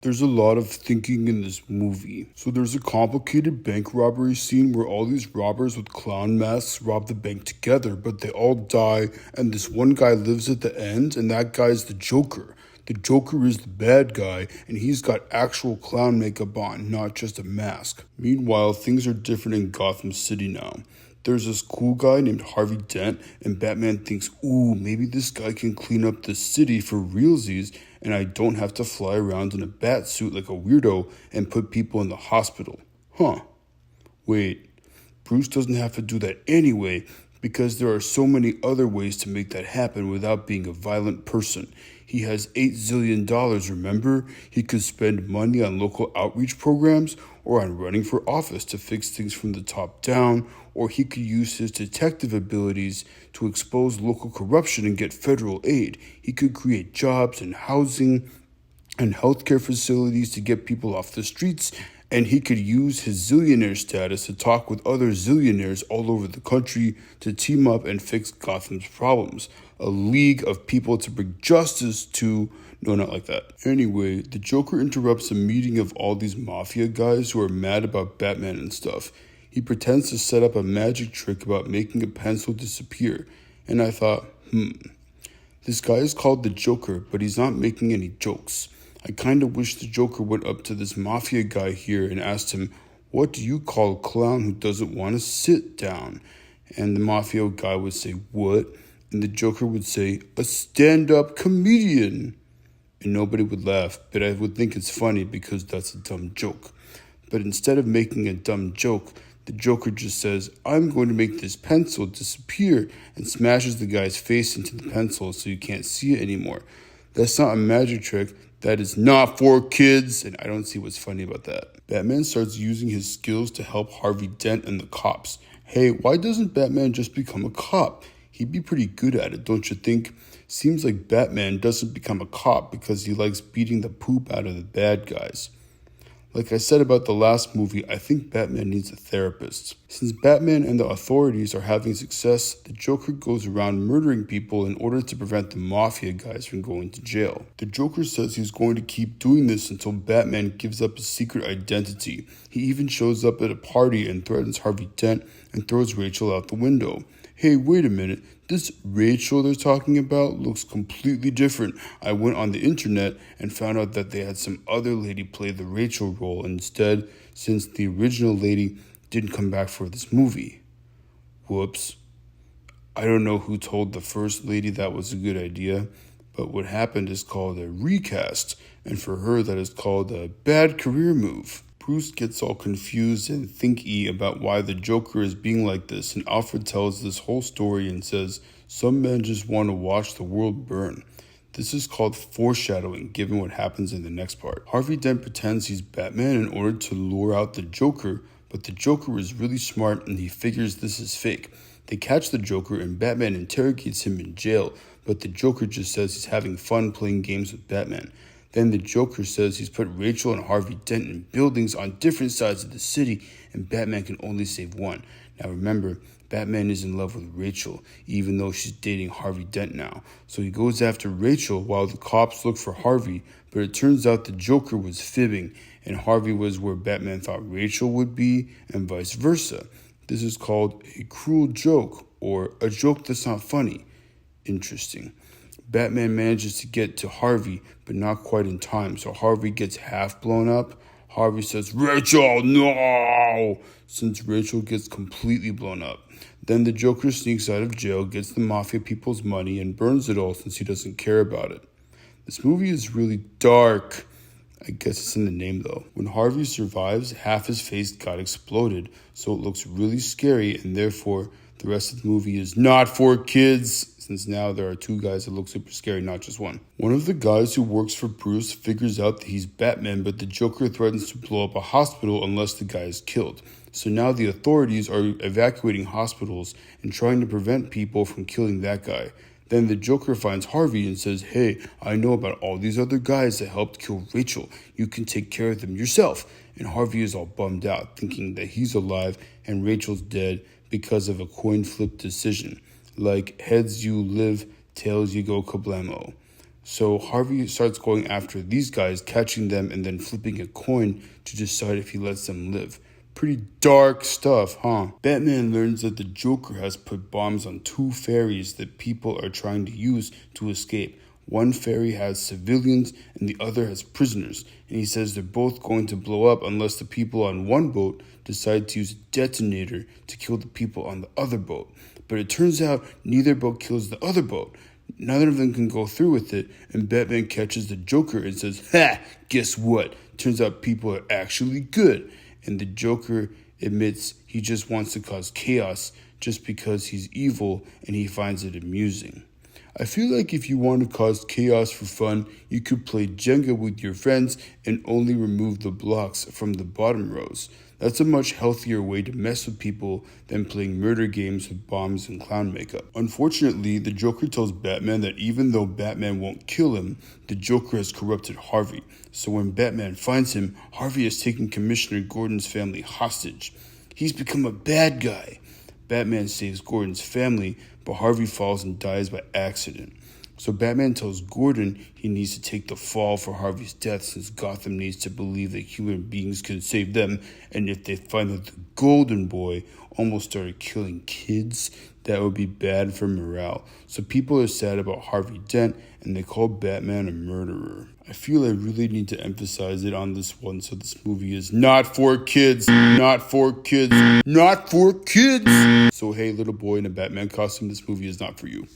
There's a lot of thinking in this movie. So there's a complicated bank robbery scene where all these robbers with clown masks rob the bank together, but they all die, and this one guy lives at the end, and that guy's the Joker. The Joker is the bad guy, and he's got actual clown makeup on, not just a mask. Meanwhile, things are different in Gotham City now. There's this cool guy named Harvey Dent, and Batman thinks, ooh, maybe this guy can clean up the city for realsies, and I don't have to fly around in a bat suit like a weirdo and put people in the hospital. Huh. Wait, Bruce doesn't have to do that anyway, because there are so many other ways to make that happen without being a violent person. He has $8 zillion, remember? He could spend money on local outreach programs or on running for office to fix things from the top down, or he could use his detective abilities to expose local corruption and get federal aid. He could create jobs and housing and healthcare facilities to get people off the streets, and he could use his zillionaire status to talk with other zillionaires all over the country to team up and fix Gotham's problems. A league of people to bring justice to. No, not like that. Anyway, the Joker interrupts a meeting of all these mafia guys who are mad about Batman and stuff. He pretends to set up a magic trick about making a pencil disappear. And I thought, this guy is called the Joker, but he's not making any jokes. I kind of wish the Joker went up to this mafia guy here and asked him, what do you call a clown who doesn't want to sit down? And the mafia guy would say, what? And the Joker would say, a stand-up comedian. And nobody would laugh, but I would think it's funny because that's a dumb joke. But instead of making a dumb joke, the Joker just says, I'm going to make this pencil disappear, and smashes the guy's face into the pencil so you can't see it anymore. That's not a magic trick. That is not for kids, and I don't see what's funny about that. Batman starts using his skills to help Harvey Dent and the cops. Hey, why doesn't Batman just become a cop? He'd be pretty good at it, don't you think? Seems like Batman doesn't become a cop because he likes beating the poop out of the bad guys. Like I said about the last movie, I think Batman needs a therapist. Since Batman and the authorities are having success, the Joker goes around murdering people in order to prevent the mafia guys from going to jail. The Joker says he's going to keep doing this until Batman gives up his secret identity. He even shows up at a party and threatens Harvey Dent and throws Rachel out the window. Hey, wait a minute, this Rachel they're talking about looks completely different. I went on the internet and found out that they had some other lady play the Rachel role instead, since the original lady didn't come back for this movie. Whoops. I don't know who told the first lady that was a good idea, but what happened is called a recast, and for her that is called a bad career move. Bruce gets all confused and thinky about why the Joker is being like this, and Alfred tells this whole story and says, some men just want to watch the world burn. This is called foreshadowing, given what happens in the next part. Harvey Dent pretends he's Batman in order to lure out the Joker, but the Joker is really smart and he figures this is fake. They catch the Joker and Batman interrogates him in jail, but the Joker just says he's having fun playing games with Batman. Then the Joker says he's put Rachel and Harvey Dent in buildings on different sides of the city, and Batman can only save one. Now remember, Batman is in love with Rachel, even though she's dating Harvey Dent now. So he goes after Rachel while the cops look for Harvey, but it turns out the Joker was fibbing, and Harvey was where Batman thought Rachel would be, and vice versa. This is called a cruel joke, or a joke that's not funny. Interesting. Batman manages to get to Harvey, but not quite in time, so Harvey gets half blown up. Harvey says, Rachel, no! Since Rachel gets completely blown up. Then the Joker sneaks out of jail, gets the mafia people's money, and burns it all since he doesn't care about it. This movie is really dark. I guess it's in the name though. When Harvey survives, half his face got exploded, so it looks really scary, and therefore the rest of the movie is not for kids, since now there are two guys that look super scary, not just one. One of the guys who works for Bruce figures out that he's Batman, but the Joker threatens to blow up a hospital unless the guy is killed. So now the authorities are evacuating hospitals and trying to prevent people from killing that guy. Then the Joker finds Harvey and says, hey, I know about all these other guys that helped kill Rachel. You can take care of them yourself. And Harvey is all bummed out, thinking that he's alive and Rachel's dead because of a coin flip decision. Like, heads you live, tails you go kablamo. So Harvey starts going after these guys, catching them and then flipping a coin to decide if he lets them live. Pretty dark stuff, huh? Batman learns that the Joker has put bombs on 2 ferries that people are trying to use to escape. One ferry has civilians and the other has prisoners, and he says they're both going to blow up unless the people on one boat decide to use a detonator to kill the people on the other boat. But it turns out neither boat kills the other boat. Neither of them can go through with it, and Batman catches the Joker and says, "Ha! Guess what? Turns out people are actually good." And the Joker admits he just wants to cause chaos just because he's evil and he finds it amusing. I feel like if you want to cause chaos for fun, you could play Jenga with your friends and only remove the blocks from the bottom rows. That's a much healthier way to mess with people than playing murder games with bombs and clown makeup. Unfortunately, the Joker tells Batman that even though Batman won't kill him, the Joker has corrupted Harvey. So when Batman finds him, Harvey has taken Commissioner Gordon's family hostage. He's become a bad guy. Batman saves Gordon's family, but Harvey falls and dies by accident. So Batman tells Gordon he needs to take the fall for Harvey's death since Gotham needs to believe that human beings can save them, and if they find that the Golden Boy almost started killing kids, that would be bad for morale. So people are sad about Harvey Dent, and they call Batman a murderer. I feel I really need to emphasize it on this one, so this movie is not for kids, not for kids, not for kids. So hey, little boy in a Batman costume, this movie is not for you.